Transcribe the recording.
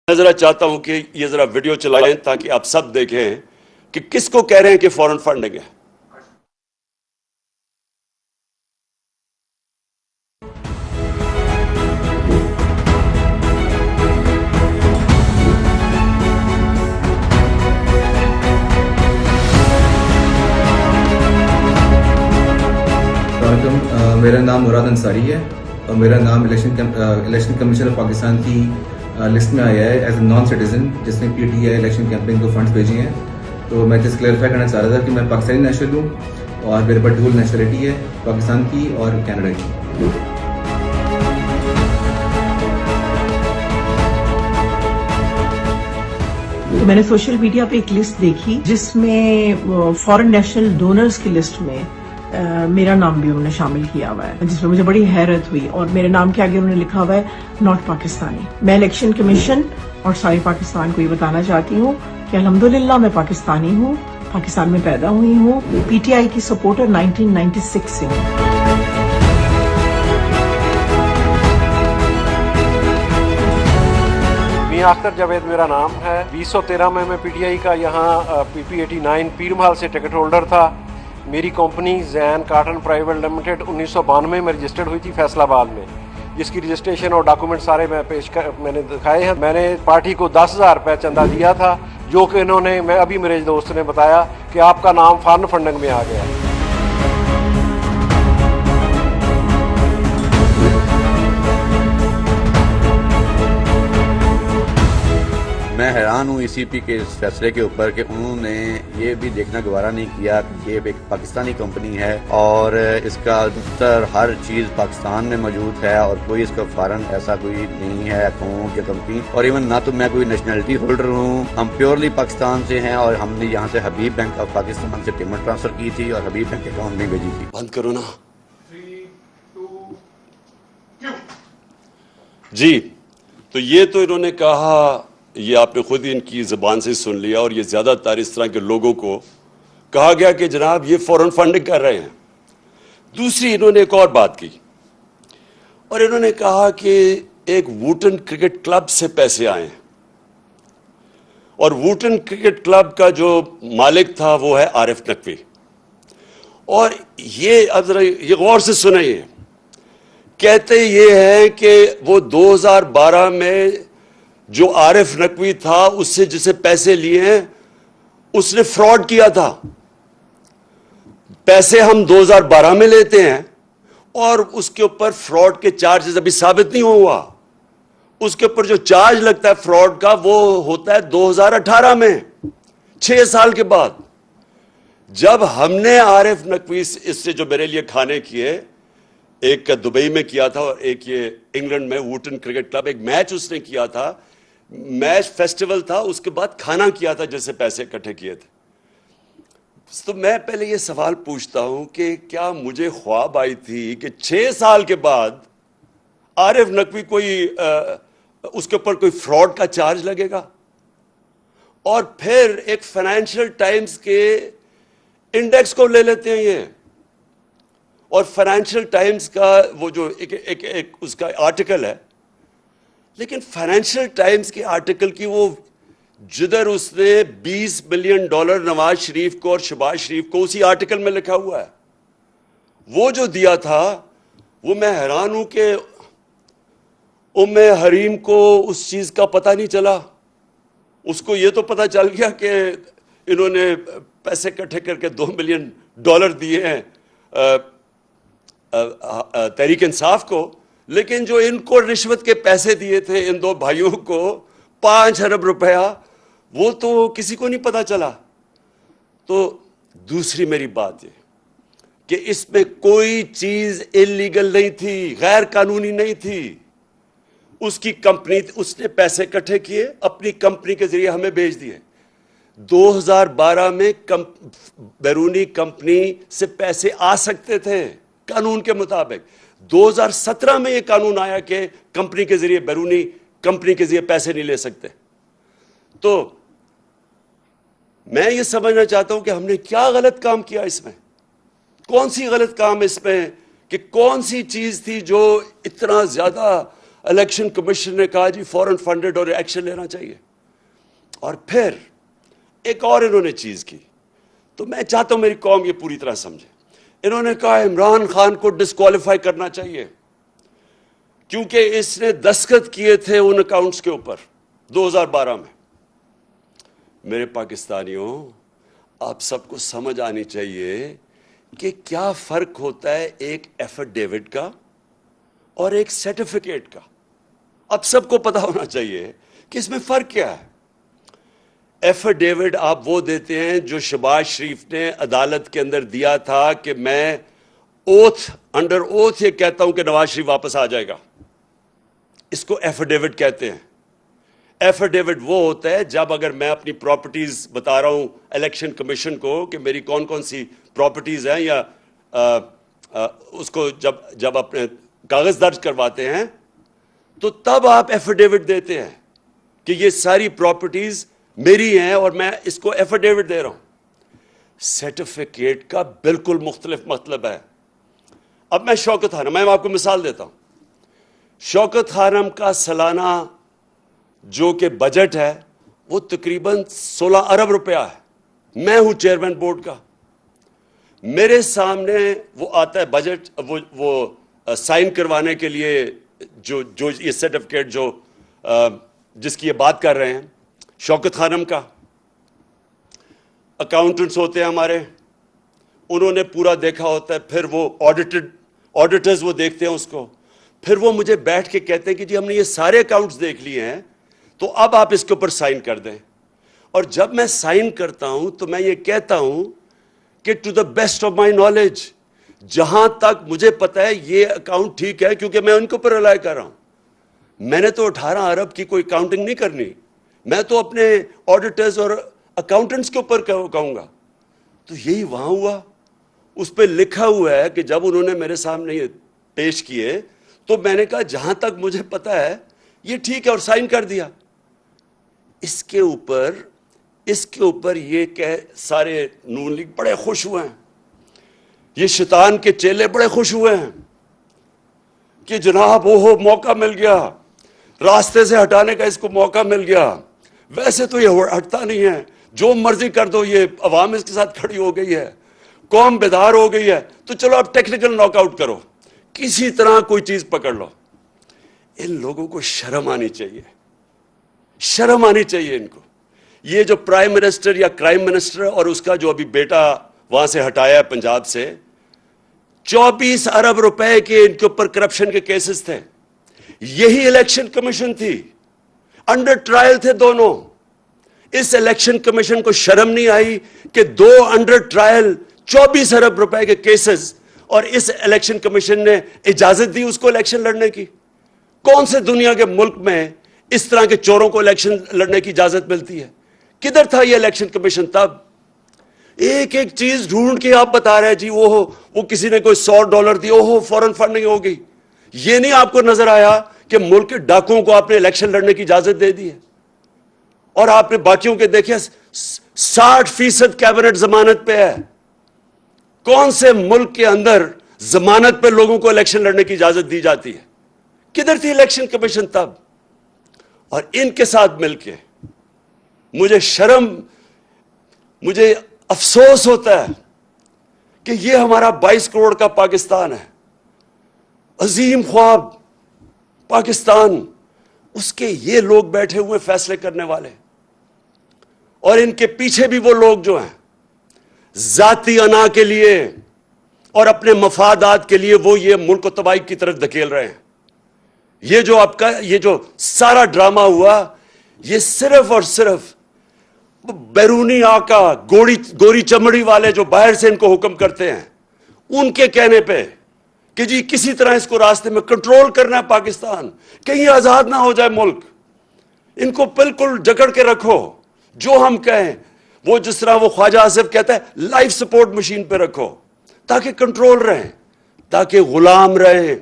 میں ذرا چاہتا ہوں کہ یہ ذرا ویڈیو چلائیں تاکہ آپ سب دیکھیں کہ کس کو کہہ رہے ہیں کہ فورن فنڈنگ ہے. میرا نام مراد انصاری ہے اور میرا نام الیکشن کمیشن آف پاکستان کی لسٹ میں آیا ہے ایز اے نان سٹیزن جس میں P T I election campaign کو فنڈز بھیجے ہیں. تو میں جس کلیئرفائی کرنا چاہ رہا تھا کہ میں پاکستانی نیشنل ہوں اور میرے پاس ڈول نیشنلٹی ہے پاکستان کی اور کینیڈا کی. میں نے سوشل میڈیا پہ ایک لسٹ دیکھی جس میں فورن نیشنل ڈونرز کی لسٹ میں میرا نام بھی انہوں نے شامل کیا ہوا ہے، جس میں مجھے بڑی حیرت ہوئی. اور میرے نام کے آگے انہوں نے لکھا ہوا ہے ناٹ پاکستانی. میں الیکشن کمیشن اور سارے پاکستان کو یہ بتانا چاہتی ہوں کہ الحمدللہ میں پاکستانی ہوں، پاکستان میں پیدا ہوئی ہوں، پی ٹی آئی کی سپورٹر 1996 سے ہوں. میاں اختر جاوید میرا نام ہے. 2013 میں پی ٹی آئی کا یہاں پی پی 89 پیر محل سے ٹکٹ ہولڈر تھا. میری کمپنی زین کاٹن پرائیویٹ لمیٹڈ 1992 میں رجسٹرڈ ہوئی تھی فیصل آباد میں، جس کی رجسٹریشن اور ڈاکومنٹ سارے میں نے دکھائے ہیں. میں نے پارٹی کو 10,000 روپے چندہ دیا تھا، جو کہ انہوں نے ابھی میرے دوست نے بتایا کہ آپ کا نام فارن فنڈنگ میں آ گیا. میں حیران ہوں ای سی پی کے اس فیصلے کے اوپر کہ انہوں نے یہ بھی دیکھنا گوارا نہیں کیا کہ یہ ایک پاکستانی کمپنی ہے اور اس کا دفتر ہر چیز پاکستان میں موجود ہے اور کوئی اس کا فارن ایسا کوئی نہیں ہے اکاؤنٹ یا کمپنی. اور ایون نہ تو میں کوئی نیشنلٹی ہولڈر ہوں، ہم پیورلی پاکستان سے ہیں اور ہم نے یہاں سے حبیب بینک آف پاکستان سے پیمنٹ ٹرانسفر کی تھی اور حبیب بینک اکاؤنٹ میں بھیجی تھی. بند کرو نا. جی تو یہ تو انہوں نے کہا، یہ آپ نے خود ہی ان کی زبان سے سن لیا، اور یہ زیادہ تر اس طرح کے لوگوں کو کہا گیا کہ جناب یہ فورن فنڈنگ کر رہے ہیں. دوسری انہوں نے ایک اور بات کی، اور انہوں نے کہا کہ ایک ووٹن کرکٹ کلب سے پیسے آئے ہیں، اور ووٹن کرکٹ کلب کا جو مالک تھا وہ ہے عارف نقوی. اور یہ اب ذرا یہ غور سے سنیں، کہتے یہ ہے کہ وہ 2012 میں جو عارف نقوی تھا اس سے جسے پیسے لیے ہیں اس نے فراڈ کیا تھا. پیسے ہم 2012 میں لیتے ہیں اور اس کے اوپر فراڈ کے چارجز ابھی ثابت نہیں ہوا. اس کے اوپر جو چارج لگتا ہے فراڈ کا وہ ہوتا ہے 2018 میں، 6 سال کے بعد. جب ہم نے عارف نقوی اس سے جو میرے لیے کھانے کیے، ایک کا دبئی میں کیا تھا اور ایک یہ انگلینڈ میں ووٹن کرکٹ کلب، ایک میچ اس نے کیا تھا، میچ فیسٹیول تھا، اس کے بعد کھانا کیا تھا جس سے پیسے اکٹھے کیے تھے. تو میں پہلے یہ سوال پوچھتا ہوں کہ کیا مجھے خواب آئی تھی کہ 6 سال کے بعد عارف نقوی کوئی اس کے اوپر کوئی فراڈ کا چارج لگے گا؟ اور پھر ایک فائنینشیل ٹائمز کے انڈیکس کو لے لیتے ہیں یہ، اور فائنینشیل ٹائمز کا وہ جو ایک اس کا آرٹیکل ہے، لیکن فائنینشیل ٹائمز کے آرٹیکل کی وہ جدھر اس نے $20 ملین نواز شریف کو اور شہباز شریف کو اسی آرٹیکل میں لکھا ہوا ہے، وہ جو دیا تھا، وہ میں حیران ہوں کہ ام حریم کو اس چیز کا پتہ نہیں چلا. اس کو یہ تو پتہ چل گیا کہ انہوں نے پیسے اکٹھے کر کے $2 ملین دیے ہیں تحریک انصاف کو، لیکن جو ان کو رشوت کے پیسے دیے تھے ان 2 بھائیوں کو 5 ارب روپیہ، وہ تو کسی کو نہیں پتا چلا. تو دوسری میری بات یہ کہ اس میں کوئی چیز انلیگل نہیں تھی، غیر قانونی نہیں تھی. اس کی کمپنی، اس نے پیسے اکٹھے کیے، اپنی کمپنی کے ذریعے ہمیں بھیج دیے. 2012 میں بیرونی کمپنی سے پیسے آ سکتے تھے قانون کے مطابق. 2017 میں یہ قانون آیا کہ کمپنی کے ذریعے، بیرونی کمپنی کے ذریعے پیسے نہیں لے سکتے. تو میں یہ سمجھنا چاہتا ہوں کہ ہم نے کیا غلط کام کیا اس میں، کون سی غلط کام اس میں، کہ کون سی چیز تھی جو اتنا زیادہ الیکشن کمیشن نے کہا جی فوراً فنڈڈ اور ایکشن لینا چاہیے. اور پھر ایک اور انہوں نے چیز کی, تو میں چاہتا ہوں میری قوم یہ پوری طرح سمجھے. انہوں نے کہا عمران خان کو ڈسکوالیفائی کرنا چاہیے کیونکہ اس نے دستخط کیے تھے ان اکاؤنٹس کے اوپر 2012 میں. میرے پاکستانیوں, آپ سب کو سمجھ آنی چاہیے کہ کیا فرق ہوتا ہے ایک ایفیڈیوٹ کا اور ایک سرٹیفکیٹ کا. اب سب کو پتا ہونا چاہیے کہ اس میں فرق کیا ہے. ایفیڈیوٹ آپ وہ دیتے ہیں جو شہباز شریف نے عدالت کے اندر دیا تھا کہ میں اوتھ انڈر اوتھ یہ کہتا ہوں کہ نواز شریف واپس آ جائے گا. اس کو ایفیڈیوٹ کہتے ہیں. ایفیڈیوٹ وہ ہوتا ہے جب اگر میں اپنی پراپرٹیز بتا رہا ہوں الیکشن کمیشن کو کہ میری کون کون سی پراپرٹیز ہیں, یا اس کو جب اپنے کاغذ درج کرواتے ہیں تو تب آپ ایفیڈیوٹ دیتے ہیں کہ یہ ساری پراپرٹیز میری ہیں اور میں اس کو ایفیڈیوٹ دے رہا ہوں. سرٹیفکیٹ کا بالکل مختلف مطلب ہے. اب میں شوکت خانم, میں آپ کو مثال دیتا ہوں. شوکت خانم کا سالانہ جو کہ بجٹ ہے وہ تقریباً 16 ارب روپیہ ہے. میں ہوں چیئرمین بورڈ کا. میرے سامنے وہ آتا ہے بجٹ, وہ سائن کروانے کے لیے جو یہ سرٹیفکیٹ جس کی یہ بات کر رہے ہیں شوکت خانم کا. اکاؤنٹنٹس ہوتے ہیں ہمارے, انہوں نے پورا دیکھا ہوتا ہے, پھر وہ آڈیٹرز وہ دیکھتے ہیں اس کو, پھر وہ مجھے بیٹھ کے کہتے ہیں کہ جی ہم نے یہ سارے اکاؤنٹس دیکھ لیے ہیں تو اب آپ اس کے اوپر سائن کر دیں. اور جب میں سائن کرتا ہوں تو میں یہ کہتا ہوں کہ to the best of my knowledge, جہاں تک مجھے پتا ہے یہ اکاؤنٹ ٹھیک ہے, کیونکہ میں ان کے اوپر رلائی کر رہا ہوں. میں نے تو 18 ارب کی کوئی کاؤنٹنگ نہیں کرنی, میں تو اپنے آڈیٹرز اور اکاؤنٹنٹس کے اوپر کہوں گا. تو یہی وہاں ہوا. اس پہ لکھا ہوا ہے کہ جب انہوں نے میرے سامنے یہ پیش کیے تو میں نے کہا جہاں تک مجھے پتا ہے یہ ٹھیک ہے, اور سائن کر دیا. اس کے اوپر یہ کہ سارے نون لیگ بڑے خوش ہوئے ہیں, یہ شیطان کے چیلے بڑے خوش ہوئے ہیں کہ جناب وہ موقع مل گیا, راستے سے ہٹانے کا اس کو موقع مل گیا. ویسے تو یہ ہٹتا نہیں ہے, جو مرضی کر دو, یہ عوام اس کے ساتھ کھڑی ہو گئی ہے, قوم بیدار ہو گئی ہے, تو چلو اب ٹیکنیکل ناک آؤٹ کرو, کسی طرح کوئی چیز پکڑ لو. ان لوگوں کو شرم آنی چاہیے, شرم آنی چاہیے ان کو. یہ جو پرائم منسٹر یا کرائم منسٹر اور اس کا جو ابھی بیٹا وہاں سے ہٹایا ہے پنجاب سے, 24 ارب روپے کے ان کے اوپر کرپشن کے کیسز تھے. یہی الیکشن کمیشن تھی, انڈر ٹرائل تھے دونوں. اس الیکشن کمیشن کو شرم نہیں آئی کہ 2 انڈر ٹرائل 24 ارب روپے کے کیسز, اور اس الیکشن کمیشن نے اجازت دی اس کو الیکشن لڑنے کی. کون سے دنیا کے ملک میں اس طرح کے چوروں کو الیکشن لڑنے کی اجازت ملتی ہے؟ کدھر تھا یہ الیکشن کمیشن تب؟ ایک ایک چیز ڈھونڈ کے آپ بتا رہے جی وہ کسی نے کوئی $100 دی, فوراً فنڈنگ ہو گئی. یہ نہیں آپ کو نظر آیا کہ ملک کے ڈاکوؤں کو آپ نے الیکشن لڑنے کی اجازت دے دی ہے, اور آپ نے باقیوں کے دیکھے 60% کیبنٹ ضمانت پہ ہے. کون سے ملک کے اندر ضمانت پہ لوگوں کو الیکشن لڑنے کی اجازت دی جاتی ہے؟ کدھر تھی الیکشن کمیشن تب؟ اور ان کے ساتھ مل کے مجھے افسوس ہوتا ہے کہ یہ ہمارا 22 کروڑ کا پاکستان ہے, عظیم خواب پاکستان, اس کے یہ لوگ بیٹھے ہوئے فیصلے کرنے والے, اور ان کے پیچھے بھی وہ لوگ جو ہیں ذاتی انا کے لیے اور اپنے مفادات کے لیے وہ یہ ملک کو تباہی کی طرف دھکیل رہے ہیں. یہ جو سارا ڈرامہ ہوا, یہ صرف اور صرف بیرونی آقا گوری چمڑی والے جو باہر سے ان کو حکم کرتے ہیں, ان کے کہنے پہ کہ جی کسی طرح اس کو راستے میں کنٹرول کرنا ہے پاکستان, کہیں آزاد نہ ہو جائے ملک. ان کو بالکل جکڑ کے رکھو, جو ہم کہیں وہ جس طرح وہ خواجہ آصف کہتا ہے لائف سپورٹ مشین پہ رکھو, تاکہ کنٹرول رہیں, تاکہ غلام رہیں.